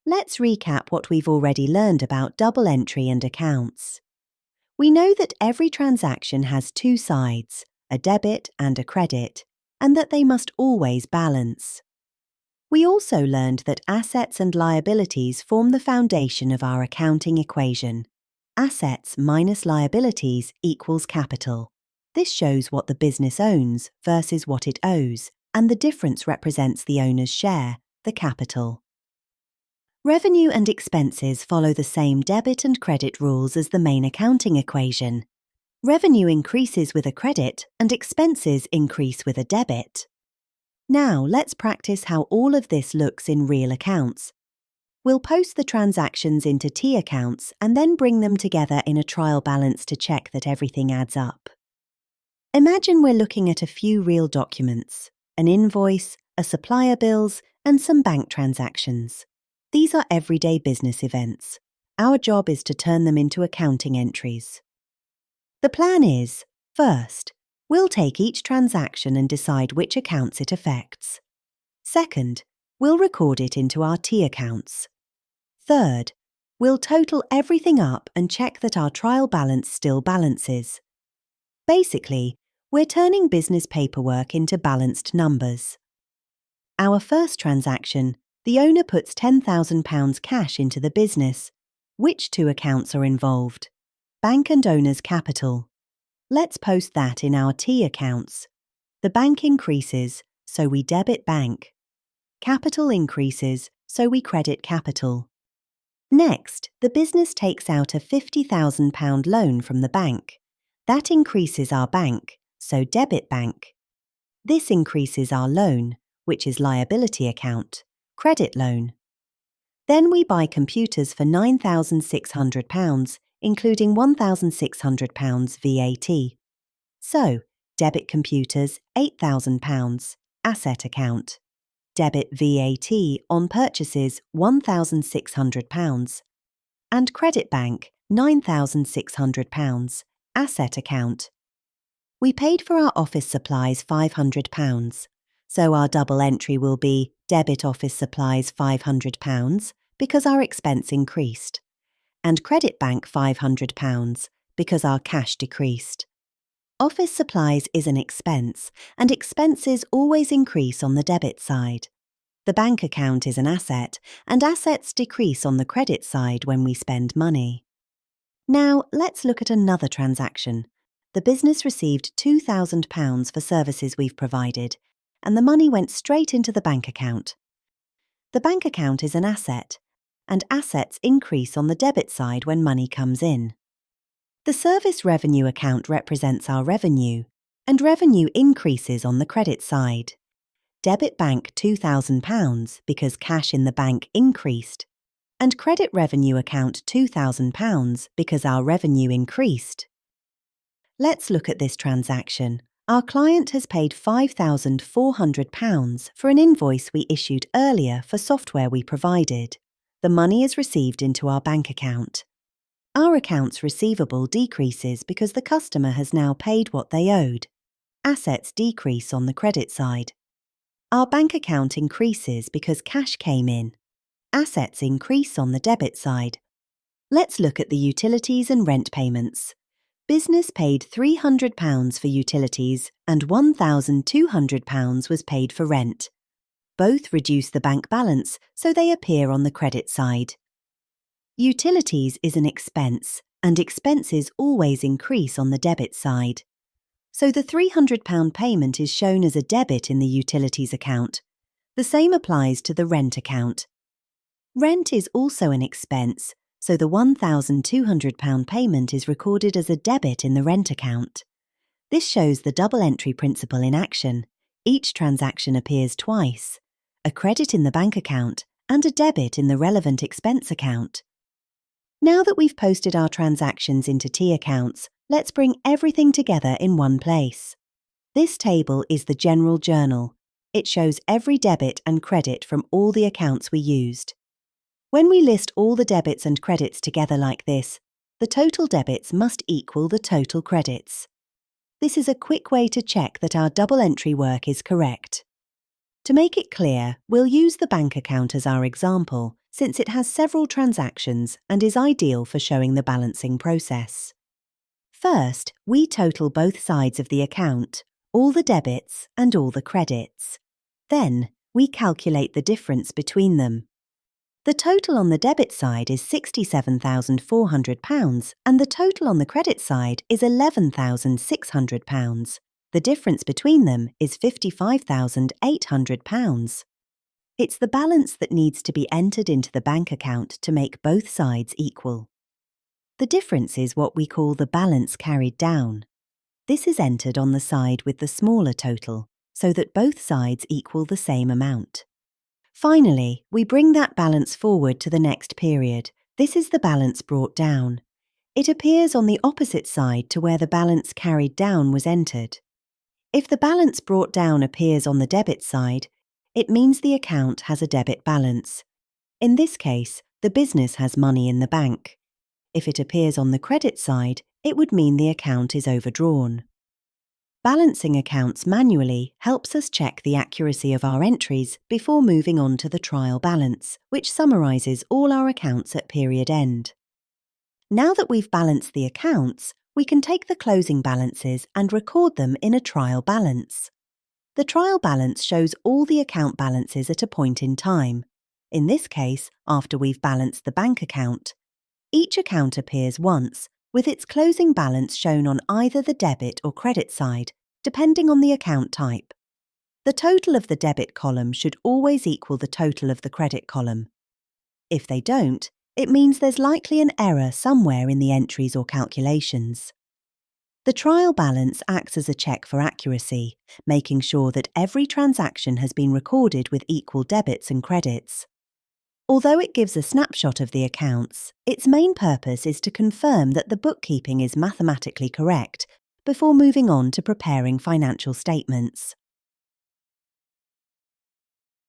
Let's recap what we've already learned about double entry and accounts. We know that every transaction has two sides, a debit and a credit, and that they must always balance. We also learned that assets and liabilities form the foundation of our accounting equation. Assets minus liabilities equals capital. This shows what the business owns versus what it owes, and the difference represents the owner's share, the capital. Revenue and expenses follow the same debit and credit rules as the main accounting equation. Revenue increases with a credit and expenses increase with a debit. Now let's practice how all of this looks in real accounts. We'll post the transactions into T accounts and then bring them together in a trial balance to check that everything adds up. Imagine we're looking at a few real documents, an invoice, a supplier bills, and some bank transactions. These are everyday business events. Our job is to turn them into accounting entries. The plan is, first, we'll take each transaction and decide which accounts it affects. Second, we'll record it into our T accounts. Third, we'll total everything up and check that our trial balance still balances. Basically, we're turning business paperwork into balanced numbers. Our first transaction, the owner puts £10,000 cash into the business. Which two accounts are involved? Bank and owner's capital. Let's post that in our T accounts. The bank increases, so we debit bank. Capital increases, so we credit capital. Next, the business takes out a £50,000 loan from the bank. That increases our bank, so debit bank. This increases our loan, which is liability account, credit loan. Then we buy computers for £9,600, including £1,600 VAT. So, debit computers £8,000, asset account. Debit VAT on purchases £1,600. And credit bank £9,600, asset account. We paid for our office supplies £500, so our double entry will be debit office supplies £500 because our expense increased, and credit bank £500 because our cash decreased. Office supplies is an expense, and expenses always increase on the debit side. The bank account is an asset, and assets decrease on the credit side when we spend money. Now, let's look at another transaction. The business received £2,000 for services we've provided, and the money went straight into the bank account. The bank account is an asset, and assets increase on the debit side when money comes in. The service revenue account represents our revenue, and revenue increases on the credit side. Debit bank £2,000 because cash in the bank increased, and credit revenue account £2,000 because our revenue increased. Let's look at this transaction. Our client has paid £5,400 for an invoice we issued earlier for software we provided. The money is received into our bank account. Our accounts receivable decreases because the customer has now paid what they owed. Assets decrease on the credit side. Our bank account increases because cash came in. Assets increase on the debit side. Let's look at the utilities and rent payments. Business paid £300 for utilities and £1,200 was paid for rent. Both reduce the bank balance, so they appear on the credit side. Utilities is an expense, and expenses always increase on the debit side. So the £300 payment is shown as a debit in the utilities account. The same applies to the rent account. Rent is also an expense, so the £1,200 payment is recorded as a debit in the rent account. This shows the double entry principle in action. Each transaction appears twice, a credit in the bank account and a debit in the relevant expense account. Now that we've posted our transactions into T accounts, let's bring everything together in one place. This table is the general journal. It shows every debit and credit from all the accounts we used. When we list all the debits and credits together like this, the total debits must equal the total credits. This is a quick way to check that our double entry work is correct. To make it clear, we'll use the bank account as our example, since it has several transactions and is ideal for showing the balancing process. First, we total both sides of the account, all the debits and all the credits. Then, we calculate the difference between them. The total on the debit side is £67,400 and the total on the credit side is £11,600. The difference between them is £55,800. It's the balance that needs to be entered into the bank account to make both sides equal. The difference is what we call the balance carried down. This is entered on the side with the smaller total, so that both sides equal the same amount. Finally, we bring that balance forward to the next period. This is the balance brought down. It appears on the opposite side to where the balance carried down was entered. If the balance brought down appears on the debit side, it means the account has a debit balance. In this case, the business has money in the bank. If it appears on the credit side, it would mean the account is overdrawn. Balancing accounts manually helps us check the accuracy of our entries before moving on to the trial balance, which summarises all our accounts at period end. Now that we've balanced the accounts, we can take the closing balances and record them in a trial balance. The trial balance shows all the account balances at a point in time, in this case after we've balanced the bank account. Each account appears once, with its closing balance shown on either the debit or credit side, depending on the account type. The total of the debit column should always equal the total of the credit column. If they don't, it means there's likely an error somewhere in the entries or calculations. The trial balance acts as a check for accuracy, making sure that every transaction has been recorded with equal debits and credits. Although it gives a snapshot of the accounts, its main purpose is to confirm that the bookkeeping is mathematically correct before moving on to preparing financial statements.